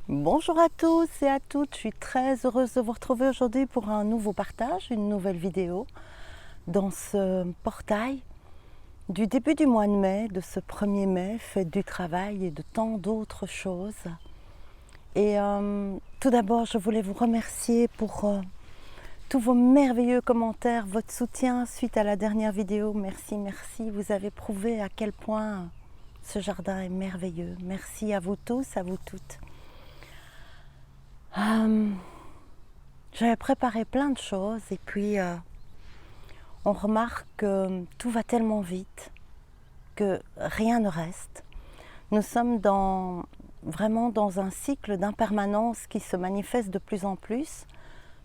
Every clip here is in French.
Bonjour à tous et à toutes, je suis très heureuse de vous retrouver aujourd'hui pour un nouveau partage, une nouvelle vidéo dans ce portail du début du mois de mai, de ce 1er mai, fête du travail et de tant d'autres choses. Et tout d'abord, je voulais vous remercier pour tous vos merveilleux commentaires, votre soutien suite à la dernière vidéo. Merci, merci, vous avez prouvé à quel point ce jardin est merveilleux. Merci à vous tous, à vous toutes. J'avais préparé plein de choses et puis on remarque que tout va tellement vite que rien ne reste. Nous sommes vraiment dans un cycle d'impermanence qui se manifeste de plus en plus,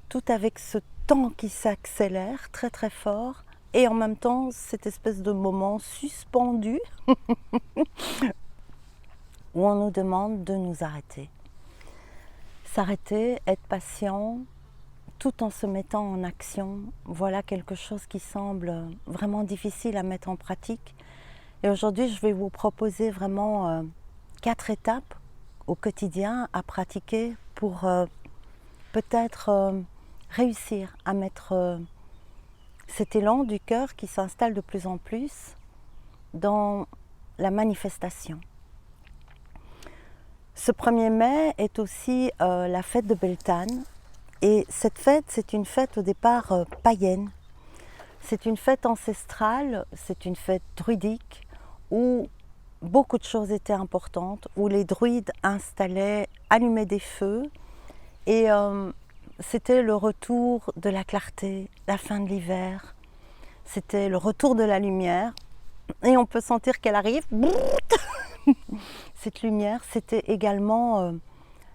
tout avec ce temps qui s'accélère très très fort et en même temps cette espèce de moment suspendu où on nous demande de nous arrêter. S'arrêter, être patient, tout en se mettant en action, voilà quelque chose qui semble vraiment difficile à mettre en pratique. Et aujourd'hui, je vais vous proposer vraiment 4 étapes au quotidien à pratiquer pour peut-être réussir à mettre cet élan du cœur qui s'installe de plus en plus dans la manifestation. Ce 1er mai est aussi la fête de Beltane. Et cette fête, c'est une fête au départ païenne. C'est une fête ancestrale, c'est une fête druidique où beaucoup de choses étaient importantes, où les druides allumaient des feux et c'était le retour de la clarté, la fin de l'hiver, c'était le retour de la lumière et on peut sentir qu'elle arrive. Cette lumière, c'était également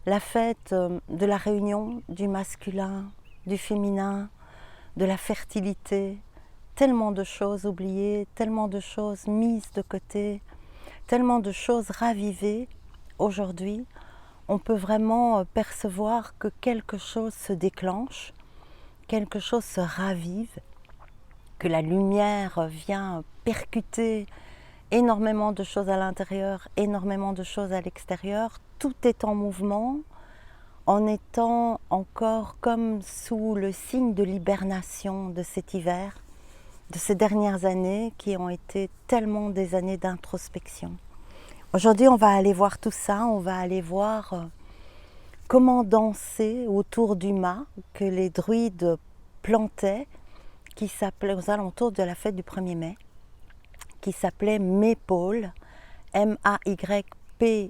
la fête de la réunion du masculin, du féminin, de la fertilité, tellement de choses oubliées, tellement de choses mises de côté, tellement de choses ravivées. Aujourd'hui, on peut vraiment percevoir que quelque chose se déclenche, quelque chose se ravive, que la lumière vient percuter énormément de choses à l'intérieur, énormément de choses à l'extérieur. Tout est en mouvement, en étant encore comme sous le signe de l'hibernation de cet hiver, de ces dernières années qui ont été tellement des années d'introspection. Aujourd'hui, on va aller voir tout ça, on va aller voir comment danser autour du mât que les druides plantaient, qui s'appelait aux alentours de la fête du 1er mai, qui s'appelait Maypole, M-A-Y-P-O-L-E.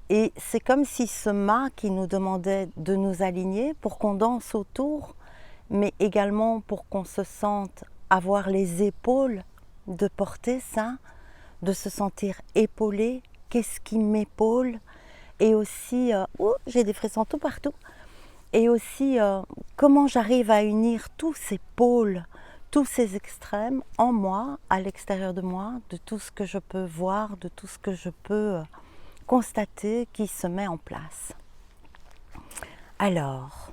Et c'est comme si ce mât qui nous demandait de nous aligner pour qu'on danse autour, mais également pour qu'on se sente avoir les épaules de porter ça, de se sentir épaulé, qu'est-ce qui m'épaule, et aussi, j'ai des frissons tout partout, et aussi comment j'arrive à unir tous ces pôles, tous ces extrêmes en moi, à l'extérieur de moi, de tout ce que je peux voir, de tout ce que je peux constater qui se met en place. Alors,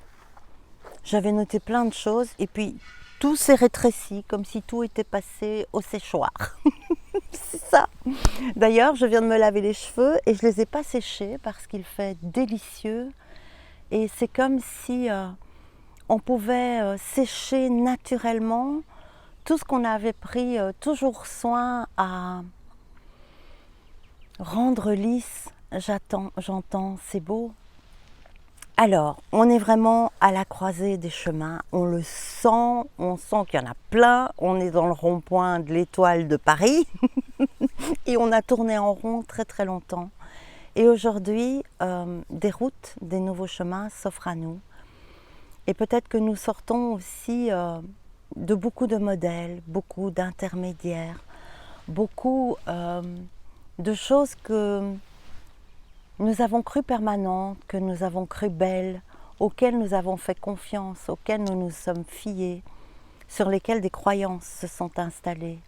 j'avais noté plein de choses et puis tout s'est rétréci comme si tout était passé au séchoir. C'est ça. D'ailleurs, je viens de me laver les cheveux et je ne les ai pas séchés parce qu'il fait délicieux et c'est comme si on pouvait sécher naturellement tout ce qu'on avait pris toujours soin à rendre lisse. J'entends, c'est beau. Alors, on est vraiment à la croisée des chemins, on le sent, on sent qu'il y en a plein, on est dans le rond-point de l'Étoile de Paris et on a tourné en rond très très longtemps. Et aujourd'hui, des routes, des nouveaux chemins s'offrent à nous. Et peut-être que nous sortons aussi de beaucoup de modèles, beaucoup d'intermédiaires, beaucoup de choses que nous avons cru permanentes, que nous avons cru belles, auxquelles nous avons fait confiance, auxquelles nous nous sommes fiés, sur lesquelles des croyances se sont installées.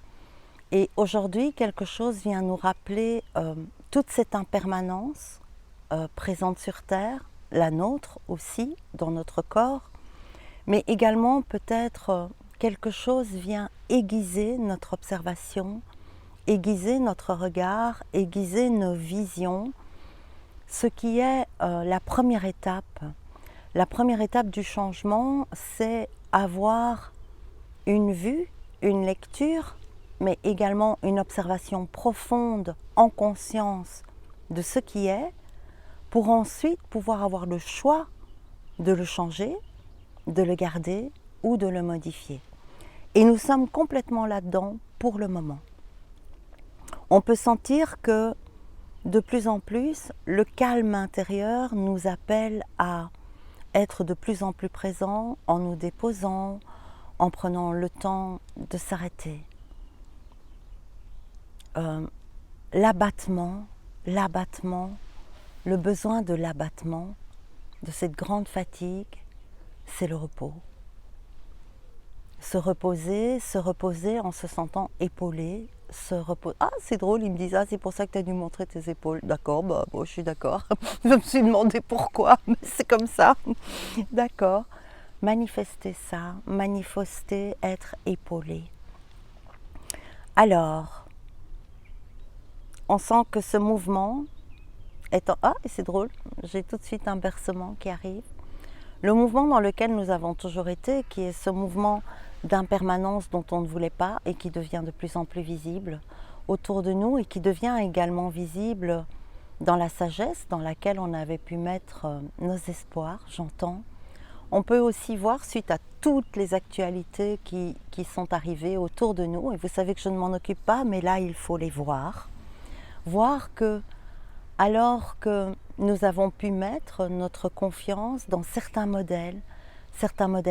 Et aujourd'hui, quelque chose vient nous rappeler toute cette impermanence présente sur Terre, la nôtre aussi, dans notre corps, mais également peut-être quelque chose vient aiguiser notre observation, aiguiser notre regard, aiguiser nos visions, ce qui est la première étape. La première étape du changement, c'est avoir une vue, une lecture, mais également une observation profonde en conscience de ce qui est, pour ensuite pouvoir avoir le choix de le changer, de le garder ou de le modifier. Et nous sommes complètement là-dedans pour le moment. On peut sentir que de plus en plus, le calme intérieur nous appelle à être de plus en plus présents en nous déposant, en prenant le temps de s'arrêter. L'abattement, le besoin de l'abattement, de cette grande fatigue, c'est le repos. Se reposer en se sentant épaulé, se reposer. Ah, c'est drôle, il me disent, ah, c'est pour ça que tu as dû montrer tes épaules. D'accord, bah, bon, je suis d'accord. Je me suis demandé pourquoi, mais c'est comme ça. D'accord. Manifester ça, manifester être épaulé. Alors, on sent que ce mouvement est en... Ah, et c'est drôle, j'ai tout de suite un bercement qui arrive. Le mouvement dans lequel nous avons toujours été, qui est ce mouvement d'impermanence dont on ne voulait pas et qui devient de plus en plus visible autour de nous et qui devient également visible dans la sagesse dans laquelle on avait pu mettre nos espoirs, j'entends. On peut aussi voir, suite à toutes les actualités qui sont arrivées autour de nous, et vous savez que je ne m'en occupe pas, mais là il faut les voir. Voir que, alors que nous avons pu mettre notre confiance dans certains modèles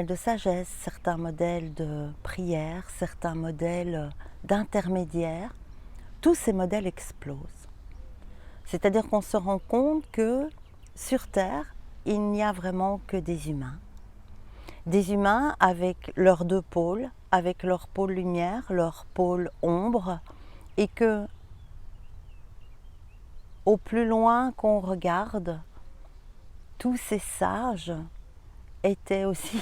de sagesse, certains modèles de prière, certains modèles d'intermédiaire, tous ces modèles explosent. C'est-à-dire qu'on se rend compte que sur Terre, il n'y a vraiment que des humains. Des humains avec leurs deux pôles, avec leur pôle lumière, leur pôle ombre, et que au plus loin qu'on regarde, tous ces sages étaient aussi,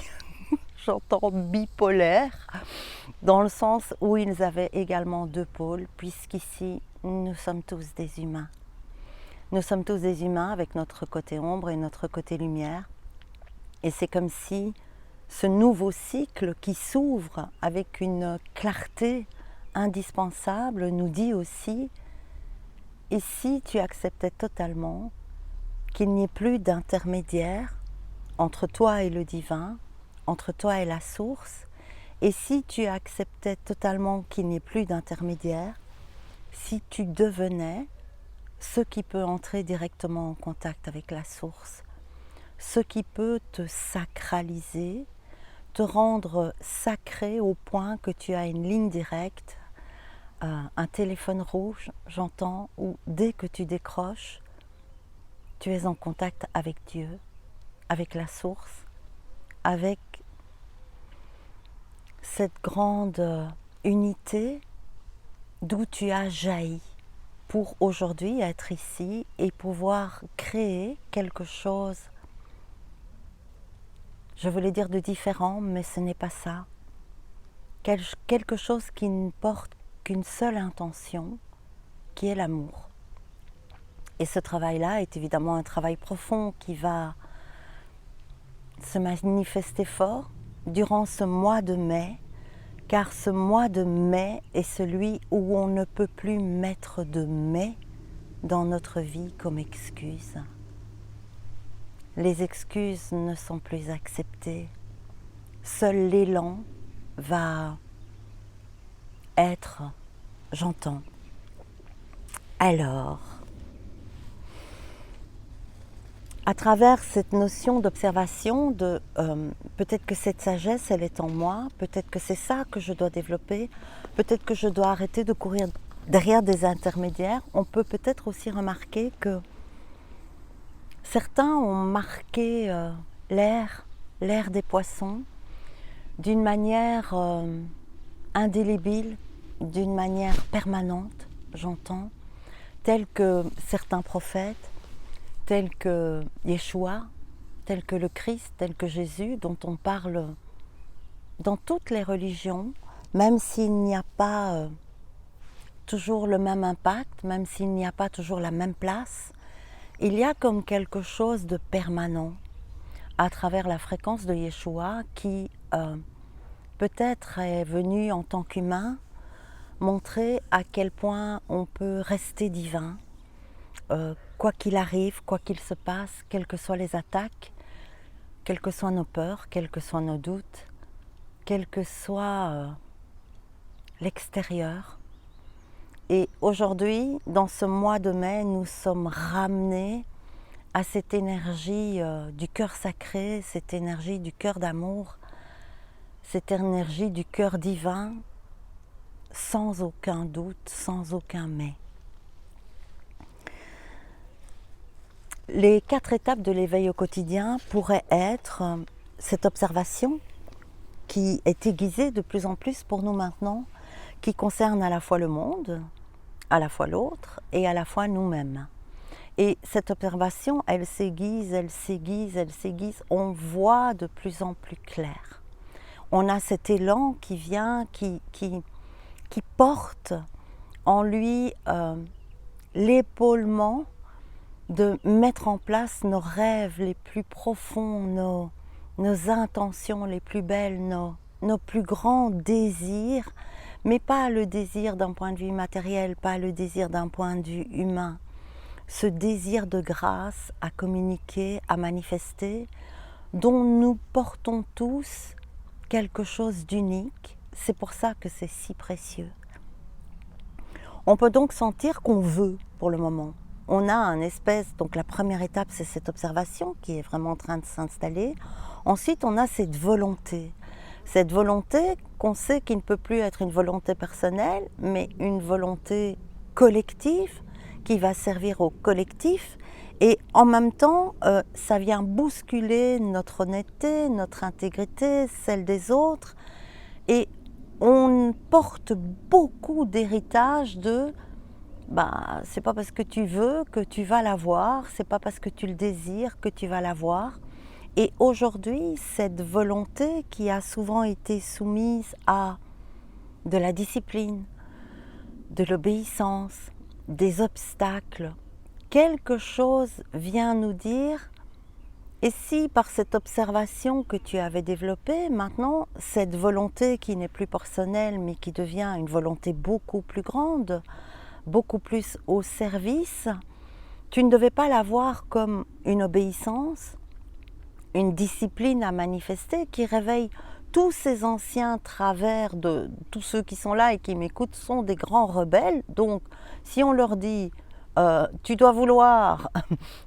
j'entends, bipolaires, dans le sens où ils avaient également deux pôles, puisqu'ici, nous sommes tous des humains. Nous sommes tous des humains avec notre côté ombre et notre côté lumière. Et c'est comme si ce nouveau cycle qui s'ouvre avec une clarté indispensable nous dit aussi, et si tu acceptais totalement qu'il n'y ait plus d'intermédiaire entre toi et le divin, entre toi et la source, et si tu acceptais totalement qu'il n'y ait plus d'intermédiaire, si tu devenais ce qui peut entrer directement en contact avec la source, ce qui peut te sacraliser, te rendre sacré au point que tu as une ligne directe, un téléphone rouge, j'entends, où dès que tu décroches, tu es en contact avec Dieu, avec la source, avec cette grande unité d'où tu as jailli pour aujourd'hui être ici et pouvoir créer quelque chose. Je voulais dire de différent, mais ce n'est pas ça. Quelque chose qui ne porte qu'une seule intention, qui est l'amour. Et ce travail-là est évidemment un travail profond qui va se manifester fort durant ce mois de mai, car ce mois de mai est celui où on ne peut plus mettre de mais dans notre vie comme excuse. Les excuses ne sont plus acceptées. Seul l'élan va être, j'entends. Alors, à travers cette notion d'observation, peut-être que cette sagesse, elle est en moi, peut-être que c'est ça que je dois développer, peut-être que je dois arrêter de courir derrière des intermédiaires, on peut peut-être aussi remarquer que certains ont marqué l'ère des poissons d'une manière indélébile, d'une manière permanente, j'entends, tels que certains prophètes, tels que Yeshua, tels que le Christ, tels que Jésus, dont on parle dans toutes les religions, même s'il n'y a pas toujours le même impact, même s'il n'y a pas toujours la même place, il y a comme quelque chose de permanent à travers la fréquence de Yeshua qui peut-être est venu en tant qu'humain montrer à quel point on peut rester divin, quoi qu'il arrive, quoi qu'il se passe, quelles que soient les attaques, quelles que soient nos peurs, quels que soient nos doutes, quel que soit l'extérieur. Et aujourd'hui, dans ce mois de mai, nous sommes ramenés à cette énergie du cœur sacré, cette énergie du cœur d'amour, cette énergie du cœur divin, sans aucun doute, sans aucun mais. Les 4 étapes de l'éveil au quotidien pourraient être cette observation qui est aiguisée de plus en plus pour nous maintenant, qui concerne à la fois le monde, à la fois l'autre et à la fois nous-mêmes. Et cette observation, elle s'aiguise, elle s'aiguise, elle s'aiguise, on voit de plus en plus clair. On a cet élan qui vient, qui porte en lui l'épaulement de mettre en place nos rêves les plus profonds, nos intentions les plus belles, nos plus grands désirs, mais pas le désir d'un point de vue matériel, pas le désir d'un point de vue humain. Ce désir de grâce à communiquer, à manifester, dont nous portons tous quelque chose d'unique. C'est pour ça que c'est si précieux. On peut donc sentir qu'on veut pour le moment. On a un espèce, donc la première étape c'est cette observation qui est vraiment en train de s'installer. Ensuite on a cette volonté qu'on sait qu'il ne peut plus être une volonté personnelle, mais une volonté collective qui va servir au collectif. Et en même temps, ça vient bousculer notre honnêteté, notre intégrité, celle des autres. Et on porte beaucoup d'héritage de c'est pas parce que tu veux que tu vas l'avoir, c'est pas parce que tu le désires que tu vas l'avoir. Et aujourd'hui, cette volonté qui a souvent été soumise à de la discipline, de l'obéissance, des obstacles, quelque chose vient nous dire, et si par cette observation que tu avais développée, maintenant, cette volonté qui n'est plus personnelle, mais qui devient une volonté beaucoup plus grande, beaucoup plus au service, tu ne devais pas la voir comme une obéissance, une discipline à manifester qui réveille tous ces anciens travers de tous ceux qui sont là et qui m'écoutent sont des grands rebelles. Donc, si on leur dit tu dois vouloir,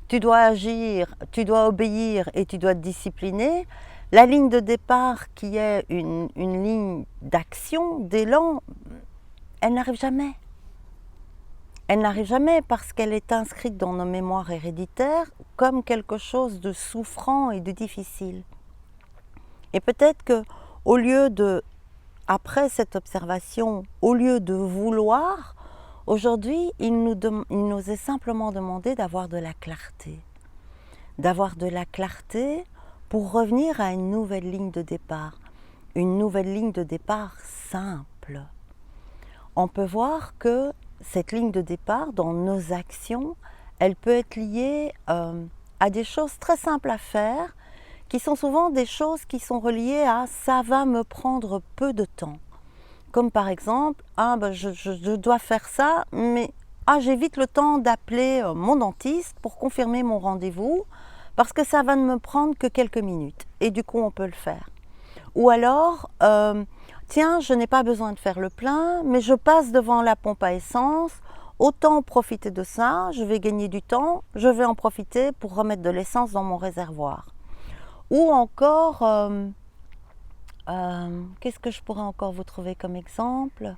tu dois agir, tu dois obéir et tu dois te discipliner, la ligne de départ qui est une ligne d'action, d'élan, elle n'arrive jamais. Elle n'arrive jamais parce qu'elle est inscrite dans nos mémoires héréditaires comme quelque chose de souffrant et de difficile. Et peut-être que, au lieu de, après cette observation, au lieu de vouloir, aujourd'hui, il nous est simplement demandé d'avoir de la clarté. D'avoir de la clarté pour revenir à une nouvelle ligne de départ. Une nouvelle ligne de départ simple. On peut voir que cette ligne de départ dans nos actions, elle peut être liée à des choses très simples à faire, qui sont souvent des choses qui sont reliées à « ça va me prendre peu de temps ». Comme par exemple, je dois faire ça, mais j'ai vite le temps d'appeler mon dentiste pour confirmer mon rendez-vous, parce que ça va ne me prendre que quelques minutes, et du coup on peut le faire. Ou alors, tiens, je n'ai pas besoin de faire le plein, mais je passe devant la pompe à essence, autant profiter de ça, je vais gagner du temps, je vais en profiter pour remettre de l'essence dans mon réservoir. Ou encore, qu'est-ce que je pourrais encore vous trouver comme exemple ?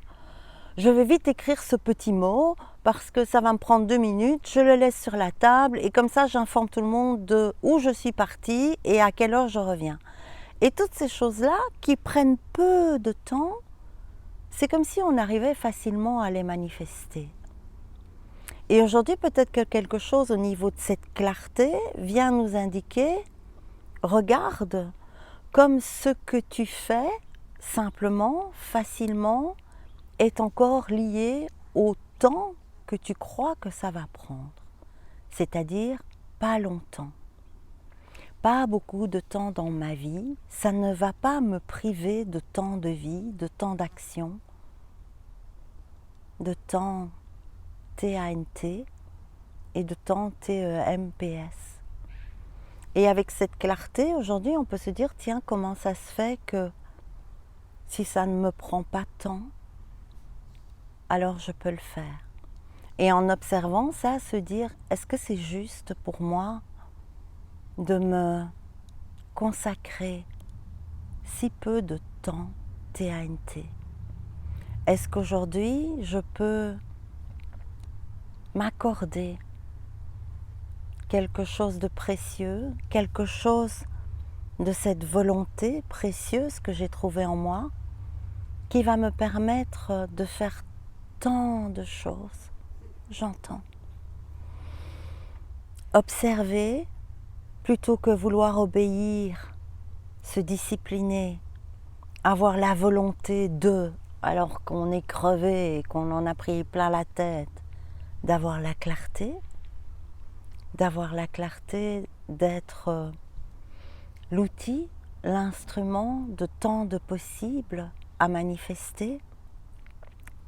Je vais vite écrire ce petit mot parce que ça va me prendre 2 minutes, je le laisse sur la table et comme ça j'informe tout le monde de où je suis partie et à quelle heure je reviens. Et toutes ces choses-là qui prennent peu de temps, c'est comme si on arrivait facilement à les manifester. Et aujourd'hui, peut-être que quelque chose au niveau de cette clarté vient nous indiquer, regarde, comme ce que tu fais, simplement, facilement, est encore lié au temps que tu crois que ça va prendre. c'est-à-dire pas longtemps. Pas beaucoup de temps dans ma vie, ça ne va pas me priver de temps de vie, de temps d'action, de temps TANT et de temps TEMPS. Et avec cette clarté, aujourd'hui, on peut se dire, tiens, comment ça se fait que si ça ne me prend pas tant, alors je peux le faire. Et en observant ça, se dire, est-ce que c'est juste pour moi de me consacrer si peu de temps TANT? Est-ce qu'aujourd'hui, je peux m'accorder quelque chose de précieux, quelque chose de cette volonté précieuse que j'ai trouvée en moi, qui va me permettre de faire tant de choses? J'entends. Observer, plutôt que vouloir obéir, se discipliner, avoir la volonté de, alors qu'on est crevé et qu'on en a pris plein la tête, d'avoir la clarté d'être l'outil, l'instrument de tant de possibles à manifester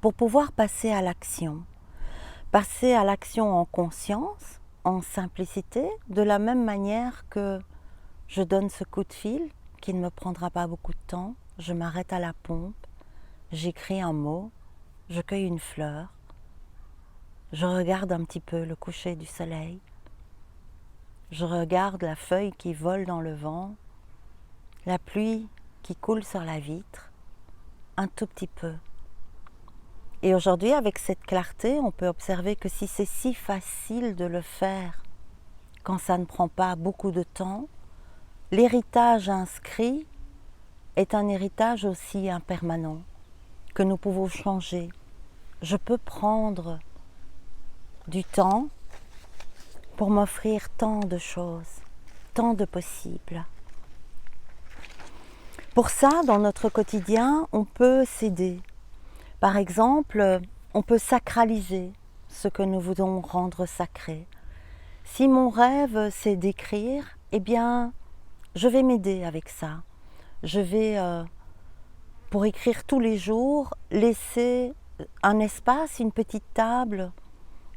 pour pouvoir passer à l'action. Passer à l'action en conscience, en simplicité, de la même manière que je donne ce coup de fil qui ne me prendra pas beaucoup de temps, je m'arrête à la pompe, j'écris un mot, je cueille une fleur, je regarde un petit peu le coucher du soleil, je regarde la feuille qui vole dans le vent, la pluie qui coule sur la vitre, un tout petit peu. Et aujourd'hui, avec cette clarté, on peut observer que si c'est si facile de le faire quand ça ne prend pas beaucoup de temps, l'héritage inscrit est un héritage aussi impermanent, que nous pouvons changer. Je peux prendre du temps pour m'offrir tant de choses, tant de possibles. Pour ça, dans notre quotidien, on peut s'aider. Par exemple, on peut sacraliser ce que nous voulons rendre sacré. Si mon rêve, c'est d'écrire, eh bien, je vais m'aider avec ça. Je vais, pour écrire tous les jours, laisser un espace, une petite table,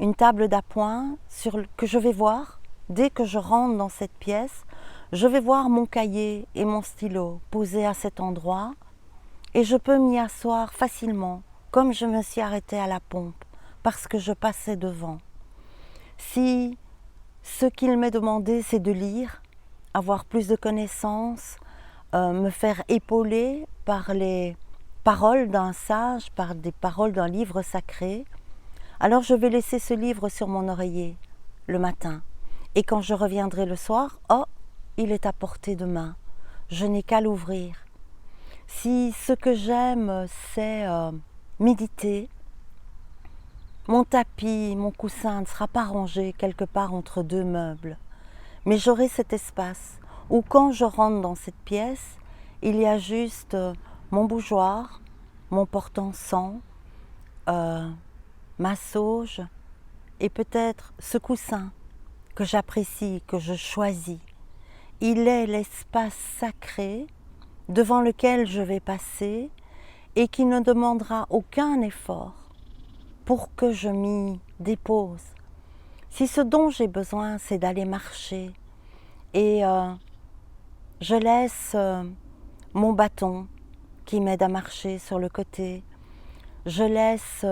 une table d'appoint que je vais voir. Dès que je rentre dans cette pièce, je vais voir mon cahier et mon stylo posés à cet endroit et je peux m'y asseoir facilement, comme je me suis arrêtée à la pompe, parce que je passais devant. Si ce qu'il m'est demandé, c'est de lire, avoir plus de connaissances, me faire épauler par les paroles d'un sage, par des paroles d'un livre sacré, alors je vais laisser ce livre sur mon oreiller le matin. Et quand je reviendrai le soir, oh, il est à portée de main. Je n'ai qu'à l'ouvrir. Si ce que j'aime, c'est méditer, mon tapis, mon coussin ne sera pas rangé quelque part entre deux meubles, mais j'aurai cet espace où quand je rentre dans cette pièce, il y a juste mon bougeoir, mon porte-encens, ma sauge et peut-être ce coussin que j'apprécie, que je choisis. Il est l'espace sacré devant lequel je vais passer et qui ne demandera aucun effort pour que je m'y dépose. Si ce dont j'ai besoin, c'est d'aller marcher et je laisse mon bâton qui m'aide à marcher sur le côté, je laisse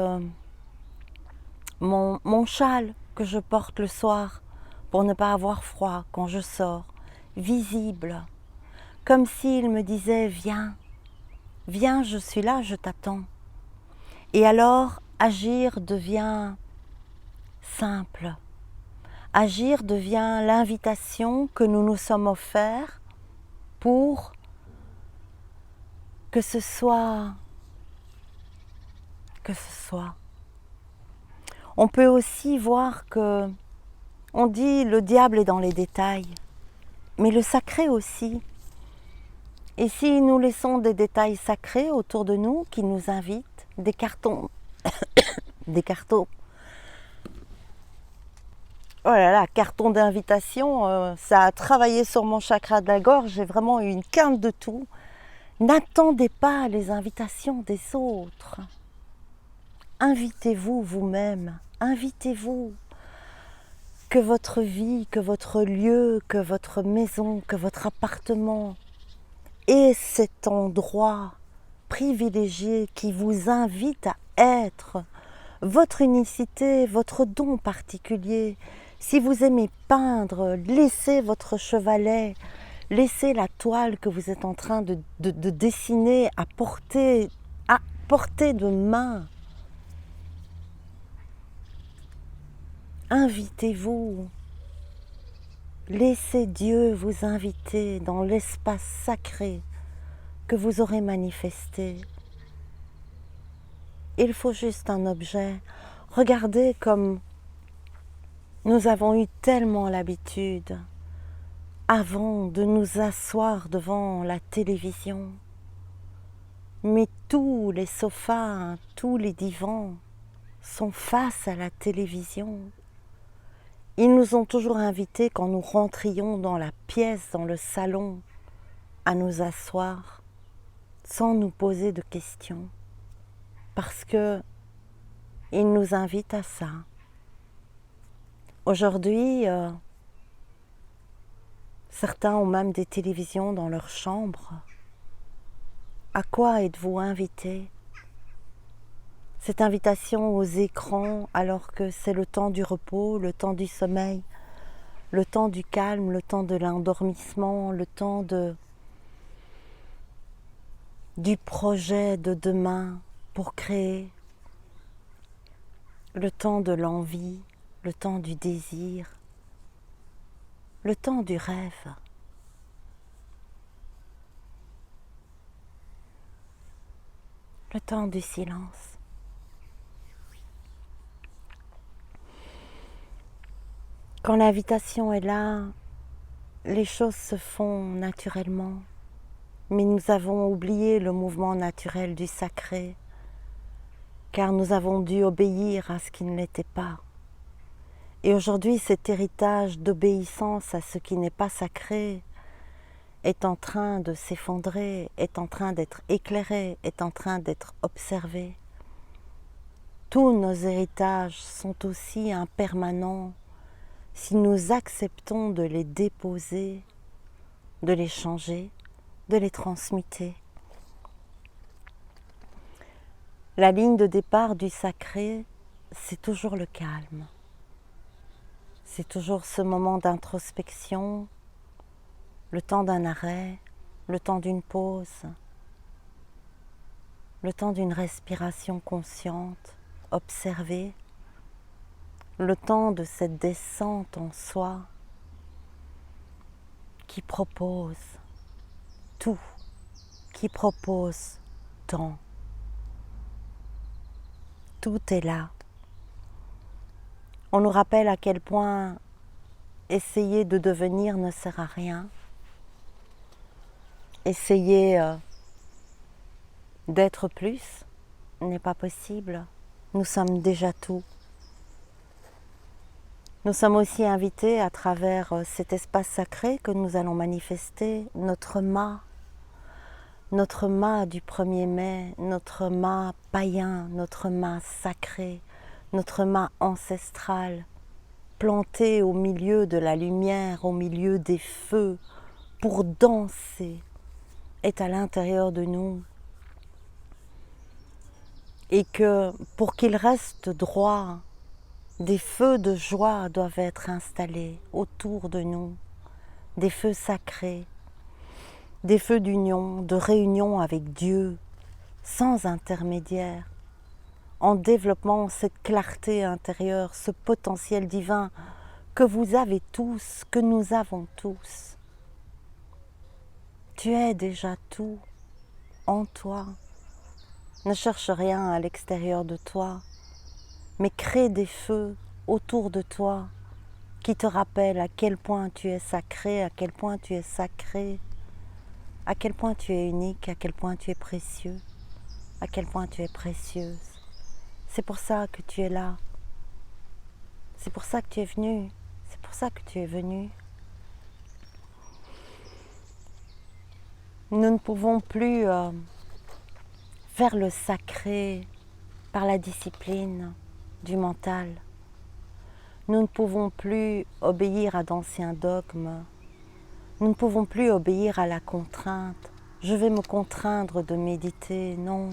mon châle que je porte le soir pour ne pas avoir froid quand je sors, visible, comme s'il me disait « Viens, viens, je suis là, je t'attends ». Et alors, agir devient simple. Agir devient l'invitation que nous nous sommes offerts pour que ce soit. On peut aussi voir que, on dit le diable est dans les détails, mais le sacré aussi. Et si nous laissons des détails sacrés autour de nous qui nous invitent, des cartons Oh là là, carton d'invitation, ça a travaillé sur mon chakra de la gorge, j'ai vraiment eu une quinte de tout. N'attendez pas les invitations des autres. Invitez-vous vous-même, invitez-vous. Que votre vie, que votre lieu, que votre maison, que votre appartement ait cet endroit privilégié qui vous invite à être votre unicité, votre don particulier. Si vous aimez peindre, laissez votre chevalet, laissez la toile que vous êtes en train de dessiner à portée de main. Invitez-vous. Laissez Dieu vous inviter dans l'espace sacré que vous aurez manifesté. Il faut juste un objet. Regardez comme nous avons eu tellement l'habitude avant de nous asseoir devant la télévision. Mais tous les sofas, tous les divans sont face à la télévision. Ils nous ont toujours invités quand nous rentrions dans la pièce, dans le salon, à nous asseoir sans nous poser de questions. Parce que ils nous invitent à ça. Aujourd'hui, certains ont même des télévisions dans leur chambre. À quoi êtes-vous invités? Cette invitation aux écrans alors que c'est le temps du repos, le temps du sommeil, le temps du calme, le temps de l'endormissement, le temps du projet de demain pour créer, le temps de l'envie, le temps du désir, le temps du rêve. Le temps du silence. Quand l'invitation est là, les choses se font naturellement, mais nous avons oublié le mouvement naturel du sacré, car nous avons dû obéir à ce qui ne l'était pas. Et aujourd'hui, cet héritage d'obéissance à ce qui n'est pas sacré est en train de s'effondrer, est en train d'être éclairé, est en train d'être observé. Tous nos héritages sont aussi impermanents si nous acceptons de les déposer, de les changer, de les transmuter. La ligne de départ du sacré, c'est toujours le calme. C'est toujours ce moment d'introspection, le temps d'un arrêt, le temps d'une pause, le temps d'une respiration consciente, observée, le temps de cette descente en soi qui propose tout, qui propose tant. Tout est là. On nous rappelle à quel point essayer de devenir ne sert à rien. Essayer d'être plus n'est pas possible. Nous sommes déjà tout. Nous sommes aussi invités à travers cet espace sacré que nous allons manifester, notre mât du 1er mai, notre mât païen, notre mât sacré, notre mât ancestral, planté au milieu de la lumière, au milieu des feux, pour danser, est à l'intérieur de nous. Et que pour qu'il reste droit, des feux de joie doivent être installés autour de nous, des feux sacrés, des feux d'union, de réunion avec Dieu, sans intermédiaire, en développant cette clarté intérieure, ce potentiel divin que vous avez tous, que nous avons tous. Tu es déjà tout en toi. Ne cherche rien à l'extérieur de toi, mais crée des feux autour de toi qui te rappellent à quel point tu es sacré, à quel point tu es sacré, à quel point tu es unique, à quel point tu es précieux, à quel point tu es précieuse. C'est pour ça que tu es là. C'est pour ça que tu es venu. pour ça que tu es venu. Nous ne pouvons plus faire le sacré par la discipline du mental. Nous ne pouvons plus obéir à d'anciens dogmes. Nous ne pouvons plus obéir à la contrainte. Je vais me contraindre de méditer, non.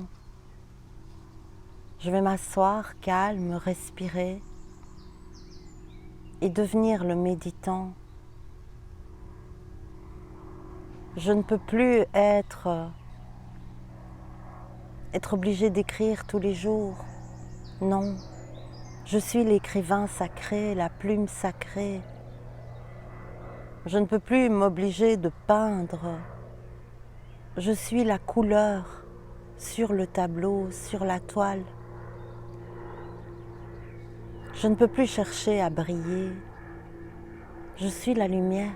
Je vais m'asseoir, calme, respirer et devenir le méditant. Je ne peux plus être obligée d'écrire tous les jours. Non, je suis l'écrivain sacré, la plume sacrée. Je ne peux plus m'obliger de peindre. Je suis la couleur sur le tableau, sur la toile. Je ne peux plus chercher à briller. Je suis la lumière.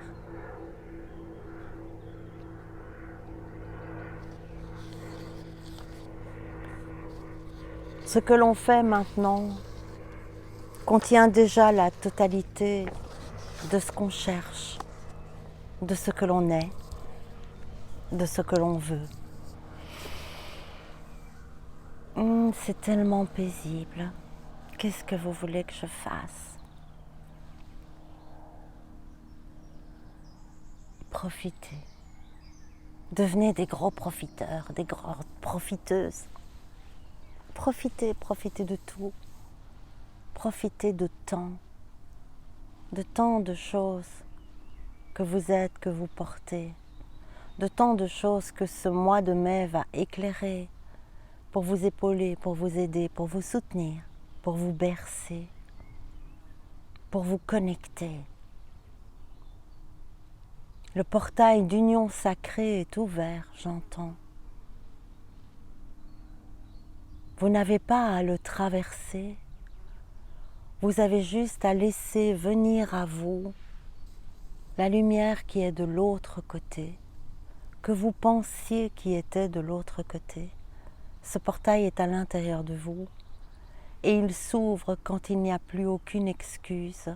Ce que l'on fait maintenant contient déjà la totalité de ce qu'on cherche, de ce que l'on est, de ce que l'on veut. C'est tellement paisible. Qu'est-ce que vous voulez que je fasse? Profitez. Devenez des gros profiteurs, des grandes profiteuses. Profitez, profitez de tout. Profitez de tant de choses que vous êtes, que vous portez, de tant de choses que ce mois de mai va éclairer pour vous épauler, pour vous aider, pour vous soutenir, pour vous bercer, pour vous connecter. Le portail d'union sacrée est ouvert, j'entends. Vous n'avez pas à le traverser, vous avez juste à laisser venir à vous la lumière qui est de l'autre côté, que vous pensiez qui était de l'autre côté. Ce portail est à l'intérieur de vous et il s'ouvre quand il n'y a plus aucune excuse,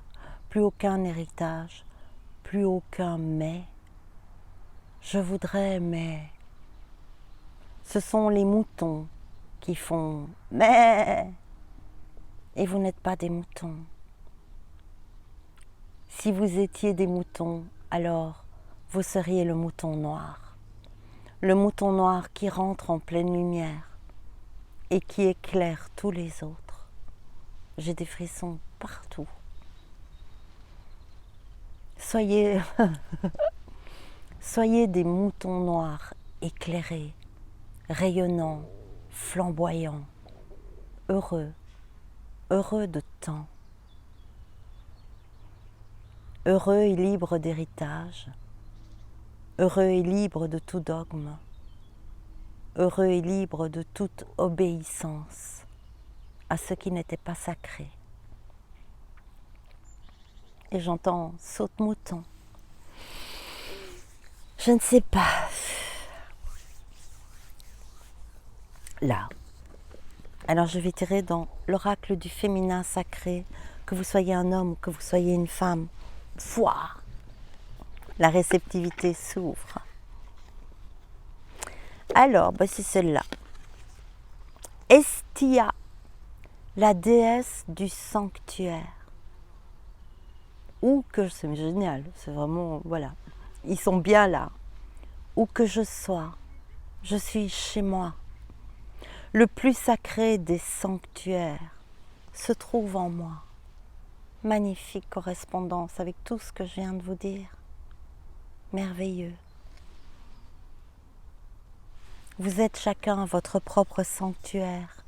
plus aucun héritage, plus aucun mais. Je voudrais mais. Ce sont les moutons qui font mais et vous n'êtes pas des moutons. Si vous étiez des moutons, alors vous seriez le mouton noir. Le mouton noir qui rentre en pleine lumière et qui éclaire tous les autres. J'ai des frissons partout. Soyez des moutons noirs éclairés, rayonnants, flamboyants, heureux de temps. Heureux et libres d'héritage, heureux et libres de tout dogme, heureux et libres de toute obéissance à ce qui n'était pas sacré. Et j'entends saute-mouton. Je ne sais pas. Là. Alors je vais tirer dans l'oracle du féminin sacré, que vous soyez un homme ou que vous soyez une femme. Foi. La réceptivité s'ouvre. Alors, c'est celle-là. Estia, la déesse du sanctuaire. Où que c'est génial, c'est vraiment, voilà. Ils sont bien là. Où que je sois, je suis chez moi. Le plus sacré des sanctuaires se trouve en moi. Magnifique correspondance avec tout ce que je viens de vous dire. Merveilleux. Vous êtes chacun votre propre sanctuaire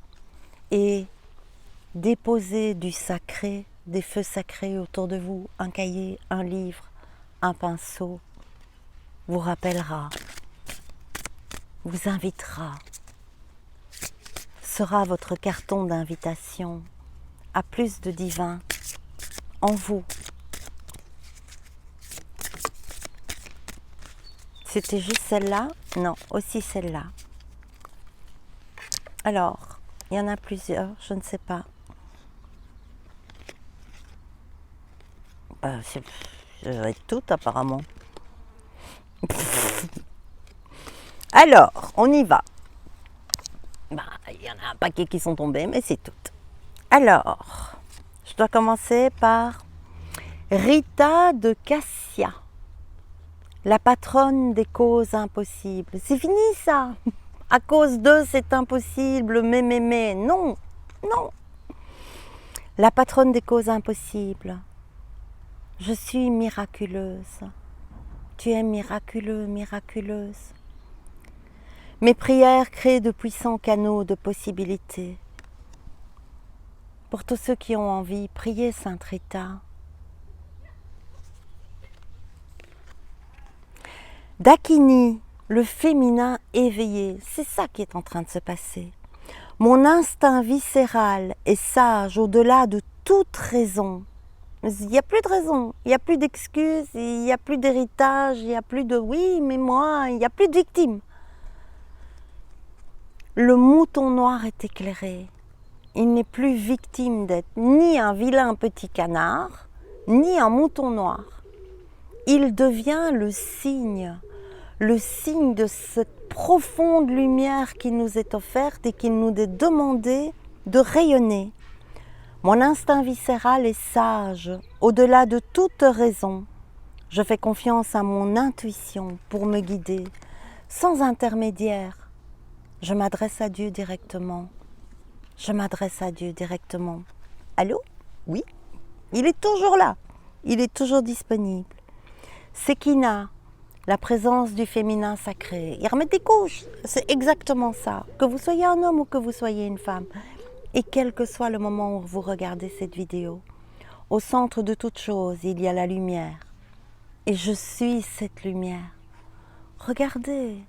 et déposez du sacré, des feux sacrés autour de vous, un cahier, un livre, un pinceau, vous rappellera, vous invitera, sera votre carton d'invitation à plus de divin en vous. C'était juste celle-là? Non, aussi celle-là. Alors, il y en a plusieurs, je ne sais pas. Ça va être tout apparemment. Alors, on y va. Il y en a un paquet qui sont tombés, mais c'est tout. Alors, je dois commencer par Rita de Cassia, la patronne des causes impossibles. C'est fini ça. À cause de c'est impossible, mais, non, non. La patronne des causes impossibles. Je suis miraculeuse. Tu es miraculeux, miraculeuse. Mes prières créent de puissants canaux de possibilités. Pour tous ceux qui ont envie, priez Sainte Rita. Dakini, le féminin éveillé, c'est ça qui est en train de se passer. Mon instinct viscéral est sage au-delà de toute raison. Il n'y a plus de raison, il n'y a plus d'excuses, il n'y a plus d'héritage, il n'y a plus de oui, mais moi, il n'y a plus de victime. Le mouton noir est éclairé. Il n'est plus victime d'être ni un vilain petit canard, ni un mouton noir. Il devient le signe de cette profonde lumière qui nous est offerte et qui nous est demandée de rayonner. Mon instinct viscéral est sage, au-delà de toute raison. Je fais confiance à mon intuition pour me guider, sans intermédiaire. Je m'adresse à Dieu directement. Je m'adresse à Dieu directement. Allô? Oui? Il est toujours là. Il est toujours disponible. Sekina, la présence du féminin sacré. Il remet des couches. C'est exactement ça. Que vous soyez un homme ou que vous soyez une femme. Et quel que soit le moment où vous regardez cette vidéo, au centre de toute chose, il y a la lumière. Et je suis cette lumière. Regardez.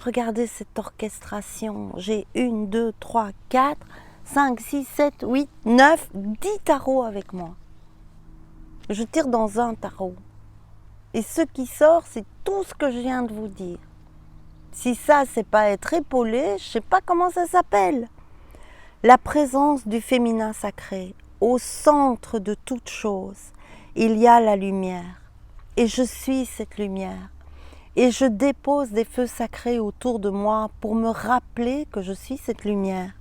Regardez cette orchestration. J'ai 1, 2, 3, 4, 5, 6, 7, 8, 9, 10 tarots avec moi. Je tire dans un tarot. Et ce qui sort, c'est tout ce que je viens de vous dire. Si ça, c'est pas être épaulé, je sais pas comment ça s'appelle. La présence du féminin sacré, au centre de toute chose, il y a la lumière. Et je suis cette lumière. Et je dépose des feux sacrés autour de moi pour me rappeler que je suis cette lumière.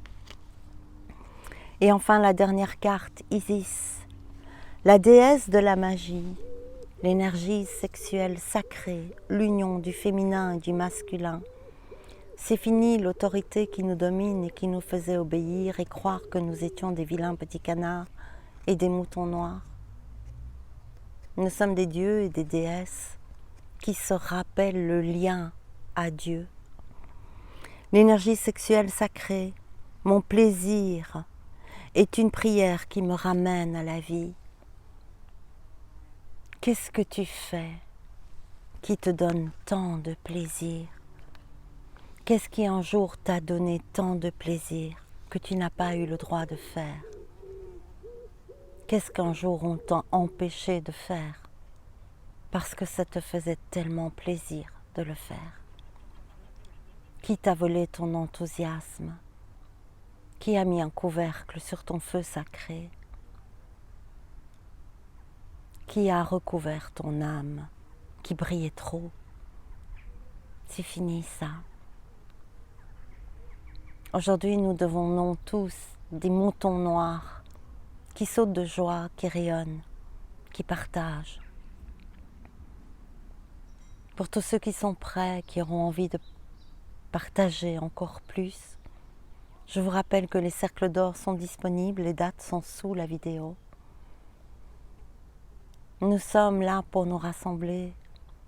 Et enfin la dernière carte, Isis, la déesse de la magie, l'énergie sexuelle sacrée, l'union du féminin et du masculin. C'est fini l'autorité qui nous domine et qui nous faisait obéir et croire que nous étions des vilains petits canards et des moutons noirs. Nous sommes des dieux et des déesses qui se rappellent le lien à Dieu. L'énergie sexuelle sacrée, mon plaisir, est une prière qui me ramène à la vie. Qu'est-ce que tu fais qui te donne tant de plaisir? Qu'est-ce qui un jour t'a donné tant de plaisir que tu n'as pas eu le droit de faire? Qu'est-ce qu'un jour on t'a empêché de faire parce que ça te faisait tellement plaisir de le faire? Qui t'a volé ton enthousiasme? Qui a mis un couvercle sur ton feu sacré? Qui a recouvert ton âme qui brillait trop? C'est fini ça. Aujourd'hui, nous devenons tous des moutons noirs qui sautent de joie, qui rayonnent, qui partagent. Pour tous ceux qui sont prêts, qui auront envie de partager encore plus, je vous rappelle que les cercles d'or sont disponibles, les dates sont sous la vidéo. Nous sommes là pour nous rassembler,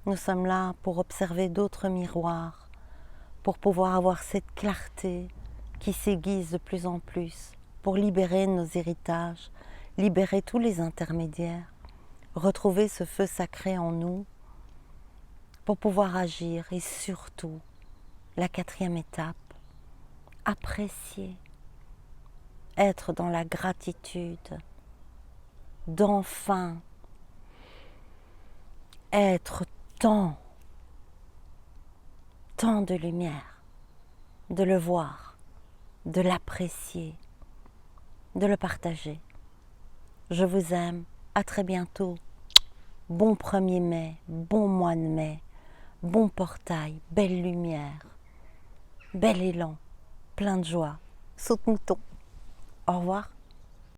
nous sommes là pour observer d'autres miroirs, pour pouvoir avoir cette clarté qui s'aiguise de plus en plus, pour libérer nos héritages, libérer tous les intermédiaires, retrouver ce feu sacré en nous, pour pouvoir agir et surtout, la 4e étape, apprécier, être dans la gratitude, d'enfin être tant de lumière, de le voir, de l'apprécier, de le partager. Je vous aime, À très bientôt. Bon 1er mai, bon mois de mai, bon portail, belle lumière, bel élan, plein de joie. Saute-mouton. Au revoir.